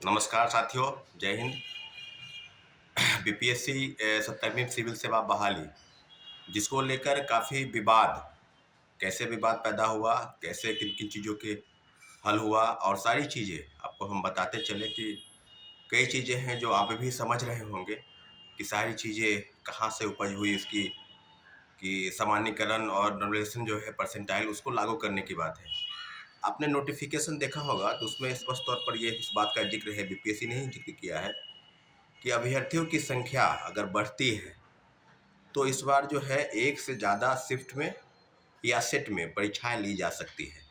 नमस्कार साथियों, जय हिंद। बीपीएससी 70वीं सिविल सेवा बहाली, जिसको लेकर काफ़ी विवाद, कैसे विवाद पैदा हुआ, कैसे किन किन चीज़ों के हल हुआ और सारी चीज़ें आपको हम बताते चले कि कई चीज़ें हैं जो आप भी समझ रहे होंगे कि सारी चीज़ें कहाँ से उपज हुई इसकी, कि सामान्यीकरण और नॉर्मलाइजेशन जो है परसेंटाइल उसको लागू करने की बात है। आपने नोटिफिकेशन देखा होगा तो उसमें स्पष्ट तौर पर ये इस बात का जिक्र है, बीपीएससी ने ही जिक्र किया है कि अभ्यर्थियों की संख्या अगर बढ़ती है तो इस बार जो है एक से ज़्यादा शिफ्ट में या सेट में परीक्षाएं ली जा सकती है।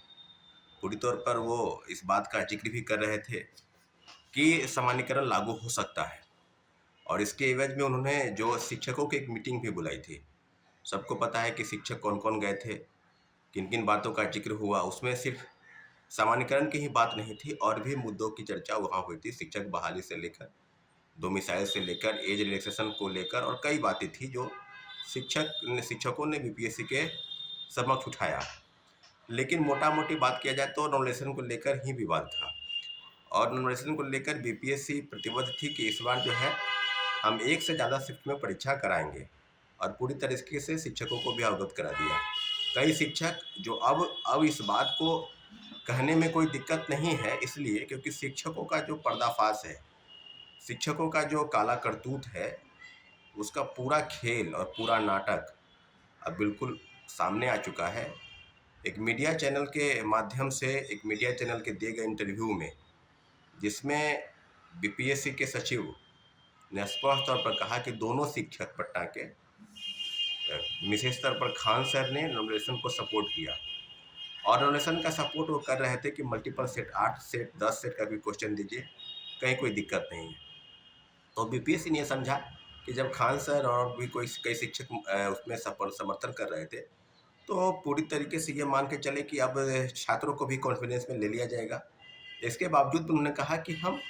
पूरी तौर पर वो इस बात का जिक्र भी कर रहे थे कि सामान्यीकरण लागू हो सकता है और इसके एवज में उन्होंने जो शिक्षकों की एक मीटिंग भी बुलाई थी। सबको पता है कि शिक्षक कौन कौन गए थे, किन किन बातों का जिक्र हुआ। उसमें सिर्फ सामान्यीकरण की ही बात नहीं थी और भी मुद्दों की चर्चा वहाँ हुई थी। शिक्षक बहाली से लेकर डोमिसाइल से लेकर एज रिलैक्सेशन को लेकर और कई बातें थी जो शिक्षकों ने बीपीएससी के समक्ष उठाया। लेकिन मोटा मोटी बात किया जाए तो नॉमिनेशन को लेकर ही विवाद था और नॉमिनेशन को लेकर बीपीएससी प्रतिबद्ध थी कि इस बार जो है हम एक से ज़्यादा शिफ्ट में परीक्षा कराएंगे और पूरी तरीके से शिक्षकों को भी अवगत करा दिया। कई शिक्षक जो अब इस बात को कहने में कोई दिक्कत नहीं है, इसलिए क्योंकि शिक्षकों का जो पर्दाफाश है, शिक्षकों का जो काला करतूत है, उसका पूरा खेल और पूरा नाटक अब बिल्कुल सामने आ चुका है। एक मीडिया चैनल के माध्यम से, एक मीडिया चैनल के दिए गए इंटरव्यू में, जिसमें बीपीएससी के सचिव ने स्पष्ट तौर पर कहा कि दोनों शिक्षक पटना के निचले स्तर पर खान सर ने नॉमिनेशन को सपोर्ट किया और नॉमिनेशन का सपोर्ट वो कर रहे थे कि मल्टीपल सेट, 8 सेट, 10 सेट का भी क्वेश्चन दीजिए, कहीं कोई दिक्कत नहीं है। तो बीपीएससी ने समझा कि जब खान सर और भी कोई कई शिक्षक उसमें समर्थन कर रहे थे तो पूरी तरीके से ये मान के चले कि अब छात्रों को भी कॉन्फिडेंस में ले लिया जाएगा। इसके बावजूद उन्होंने कहा कि हम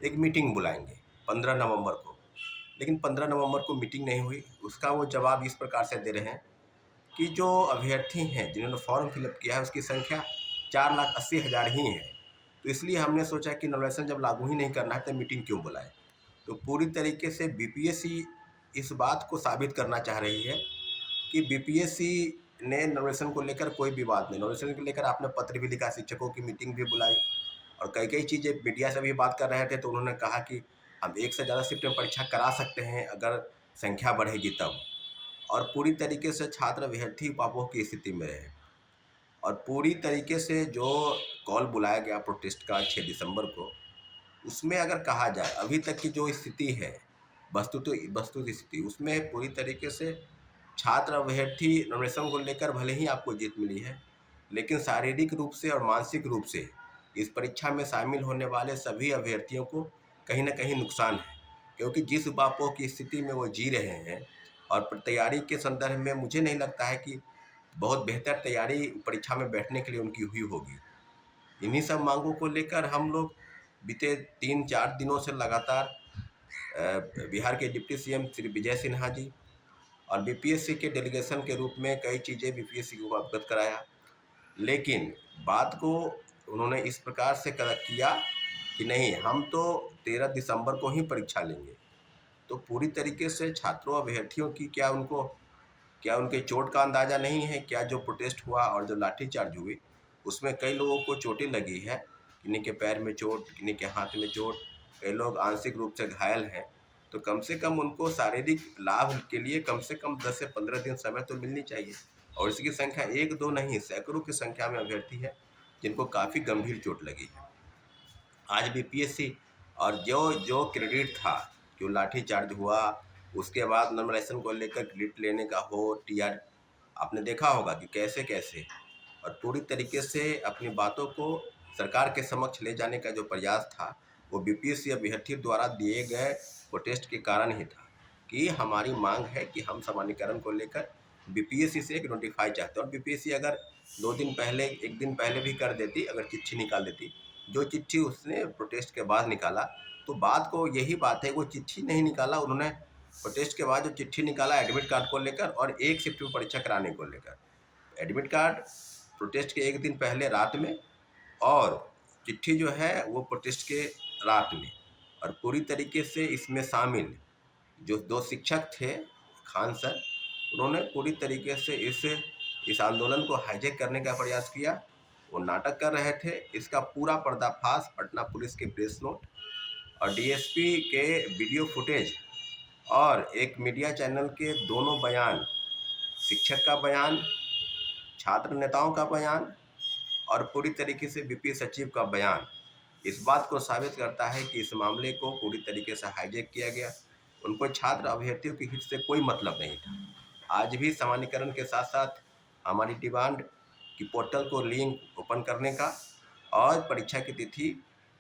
एक मीटिंग बुलाएंगे 15 नवंबर को, लेकिन 15 नवंबर को मीटिंग नहीं हुई। उसका वो जवाब इस प्रकार से दे रहे हैं कि जो अभ्यर्थी हैं जिन्होंने फॉर्म फिलअप किया है उसकी संख्या 4,80,000 ही है, तो इसलिए हमने सोचा कि नॉमिनेशन जब लागू ही नहीं करना है तो मीटिंग क्यों बुलाए। तो पूरी तरीके से बीपीएससी इस बात को साबित करना चाह रही है कि बीपीएससी ने नॉमिनेशन को लेकर कोई विवाद नहीं। नॉमिनेशन को लेकर आपने पत्र भी लिखा, शिक्षकों की मीटिंग भी बुलाई और कई कई चीज़ें मीडिया से भी बात कर रहे थे तो उन्होंने कहा कि हम एक से ज़्यादा शिफ्ट में परीक्षा करा सकते हैं अगर संख्या बढ़ेगी तब। और पूरी तरीके से छात्र अभ्यर्थी पापों की स्थिति में रहे और पूरी तरीके से जो कॉल बुलाया गया प्रोटेस्ट का 6 दिसंबर को, उसमें अगर कहा जाए अभी तक की जो स्थिति है, वस्तु स्थिति, उसमें पूरी तरीके से छात्र अभ्यर्थी नॉमिनेशन को लेकर भले ही आपको जीत मिली है, लेकिन शारीरिक रूप से और मानसिक रूप से इस परीक्षा में शामिल होने वाले सभी अभ्यर्थियों को कहीं ना कहीं नुकसान है, क्योंकि जिस बापों की स्थिति में वो जी रहे हैं और तैयारी के संदर्भ में मुझे नहीं लगता है कि बहुत बेहतर तैयारी परीक्षा में बैठने के लिए उनकी हुई होगी। इन्हीं सब मांगों को लेकर हम लोग बीते 3-4 दिनों से लगातार बिहार के डिप्टी सीएम श्री विजय सिन्हा जी और बीपीएससी के डेलीगेशन के रूप में कई चीज़ें बीपीएससी को अवगत कराया, लेकिन बात को उन्होंने इस प्रकार से किया कि नहीं, हम तो 13 दिसंबर को ही परीक्षा लेंगे। तो पूरी तरीके से छात्रों अभ्यर्थियों की क्या उनके चोट का अंदाज़ा नहीं है? क्या जो प्रोटेस्ट हुआ और जो लाठीचार्ज हुई उसमें कई लोगों को चोटें लगी है, किन्हीं के पैर में चोट, किन्हीं के हाथ में चोट, कई लोग आंशिक रूप से घायल हैं। तो कम से कम उनको शारीरिक लाभ के लिए कम से कम 10 से 15 दिन समय तो मिलनी चाहिए और इसकी संख्या 1-2 नहीं, सैकड़ों की संख्या में अभ्यर्थी है जिनको काफ़ी गंभीर चोट लगी है। आज बीपीएससी और जो जो क्रेडिट था, जो लाठीचार्ज हुआ, उसके बाद नॉमिनेशन को लेकर क्रेडिट लेने का हो, टीआर आपने देखा होगा कि कैसे कैसे और पूरी तरीके से अपनी बातों को सरकार के समक्ष ले जाने का जो प्रयास था वो बीपीएससी अभ्यर्थी द्वारा दिए गए प्रोटेस्ट के कारण ही था कि हमारी मांग है कि हम सामान्यीकरण को लेकर बीपीएससी से एक नोटिफाई चाहते हैं। और बीपीएससी अगर 2 दिन पहले, 1 दिन पहले भी कर देती, अगर चिट्ठी निकाल देती, जो चिट्ठी उसने प्रोटेस्ट के बाद निकाला, तो बात को यही बात है, वो चिट्ठी नहीं निकाला उन्होंने। प्रोटेस्ट के बाद जो चिट्ठी निकाला एडमिट कार्ड को लेकर और एक शिफ्ट में परीक्षा कराने को लेकर, एडमिट कार्ड प्रोटेस्ट के 1 दिन पहले रात में और चिट्ठी जो है वो प्रोटेस्ट के रात में। और पूरी तरीके से इसमें शामिल जो 2 शिक्षक थे, खान सर, उन्होंने पूरी तरीके से इस आंदोलन को हाईजैक करने का प्रयास किया। वो नाटक कर रहे थे। इसका पूरा पर्दाफाश पटना पुलिस के प्रेस नोट और डीएसपी के वीडियो फुटेज और एक मीडिया चैनल के दोनों बयान, शिक्षक का बयान, छात्र नेताओं का बयान और पूरी तरीके से बीपीए सचिव का बयान इस बात को साबित करता है कि इस मामले को पूरी तरीके से हाईजैक किया गया। उनको छात्र अभ्यर्थियों के हित से कोई मतलब नहीं था। आज भी सामान्यकरण के साथ साथ हमारी डिमांड कि पोर्टल को लिंक ओपन करने का और परीक्षा की तिथि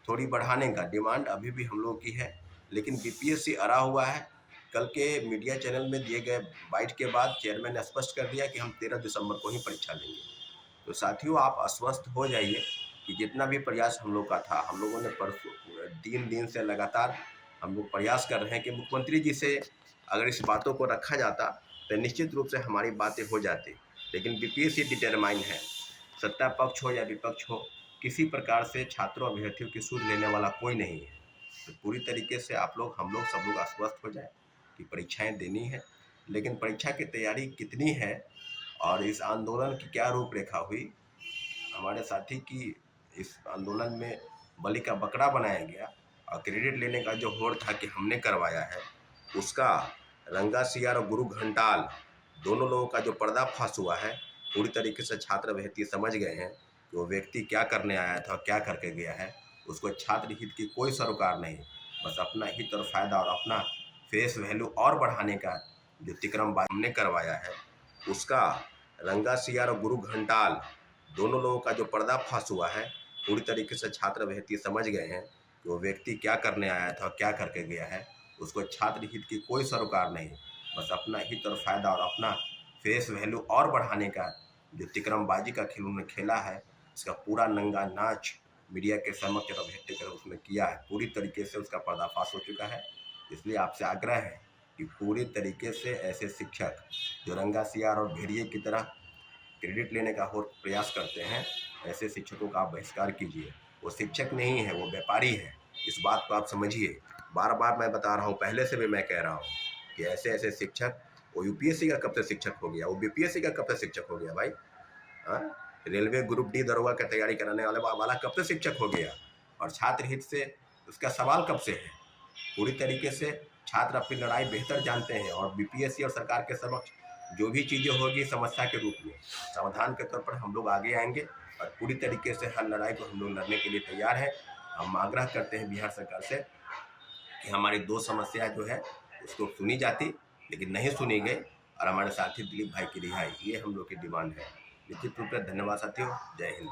थोड़ी बढ़ाने का डिमांड अभी भी हम लोग की है। लेकिन बीपीएससी अड़ा हुआ है। कल के मीडिया चैनल में दिए गए बाइट के बाद चेयरमैन ने स्पष्ट कर दिया कि हम 13 दिसंबर को ही परीक्षा लेंगे। तो साथियों, आप आश्वस्त हो जाइए कि जितना भी प्रयास हम लोग का था, हम लोगों ने परसों 3 दिन से लगातार हम लोग प्रयास कर रहे हैं कि मुख्यमंत्री जी से अगर इस बातों को रखा जाता तो निश्चित रूप से हमारी बातें हो जाती। लेकिन बीपीएससी डिटरमाइन है, सत्ता पक्ष हो या विपक्ष हो, किसी प्रकार से छात्रों अभ्यर्थियों की सूझ लेने वाला कोई नहीं है। तो पूरी तरीके से आप लोग, हम लोग, सब लोग आश्वस्त हो जाए कि परीक्षाएं देनी है। लेकिन परीक्षा की तैयारी कितनी है और इस आंदोलन की क्या रूपरेखा हुई, हमारे साथी की इस आंदोलन में बलि का बकरा बनाया गया और क्रेडिट लेने का जो होड़ था कि हमने करवाया है, उसका रंगा सियार और गुरु घंटाल दोनों लोगों का जो पर्दाफाश हुआ है, पूरी तरीके से छात्र अभ्यर्थी समझ गए हैं कि वो व्यक्ति क्या करने आया था और क्या करके गया है। उसको छात्र हित की कोई सरोकार नहीं, बस अपना हित और फायदा और अपना फेस वैल्यू और बढ़ाने का जो तिक्रम हमने करवाया है, उसका रंगा सियार और गुरु घंटाल दोनों लोगों का जो पर्दाफाश हुआ है, पूरी तरीके से छात्र अभ्यर्थी समझ गए हैं कि वो व्यक्ति क्या करने आया था और क्या करके गया है। उसको छात्र हित की कोई सरोकार नहीं, बस अपना हित और फायदा और अपना फेस वैल्यू और बढ़ाने का जो तिकरमबाजी का खेल उन्होंने खेला है, इसका पूरा नंगा नाच मीडिया के समक्ष और अभ्यर्थी कर उसने किया है। पूरी तरीके से उसका पर्दाफाश हो चुका है। इसलिए आपसे आग्रह है कि पूरी तरीके से ऐसे शिक्षक जो रंगा सियार और भेड़िए की तरह क्रेडिट लेने का और प्रयास करते हैं, ऐसे शिक्षकों का आप बहिष्कार कीजिए। वो शिक्षक नहीं है, वो व्यापारी है। इस बात को आप समझिए। बार बार मैं बता रहा हूँ, पहले से भी मैं कह रहा हूँ कि ऐसे ऐसे शिक्षक, वो यूपीएससी का कब से शिक्षक हो गया, वो बीपीएससी का कब से शिक्षक हो गया भाई? रेलवे ग्रुप डी दरोगा का तैयारी कराने वाला कब से शिक्षक हो गया? और छात्र हित से उसका सवाल कब से है? पूरी तरीके से छात्र अपनी लड़ाई बेहतर जानते हैं और बीपीएससी और सरकार के समक्ष जो भी चीज़ें होगी समस्या के रूप में समाधान के तौर पर हम लोग आगे आएंगे और पूरी तरीके से हर लड़ाई को हम लोग लड़ने के लिए तैयार हैं। हम आग्रह करते हैं बिहार सरकार से कि हमारी 2 समस्या जो है उसको सुनी जाती, लेकिन नहीं सुनी गई, और हमारे साथी दिलीप भाई की रिहाई, ये हम लोग की डिमांड है। निश्चित रूप से धन्यवाद साथियों। जय हिंद।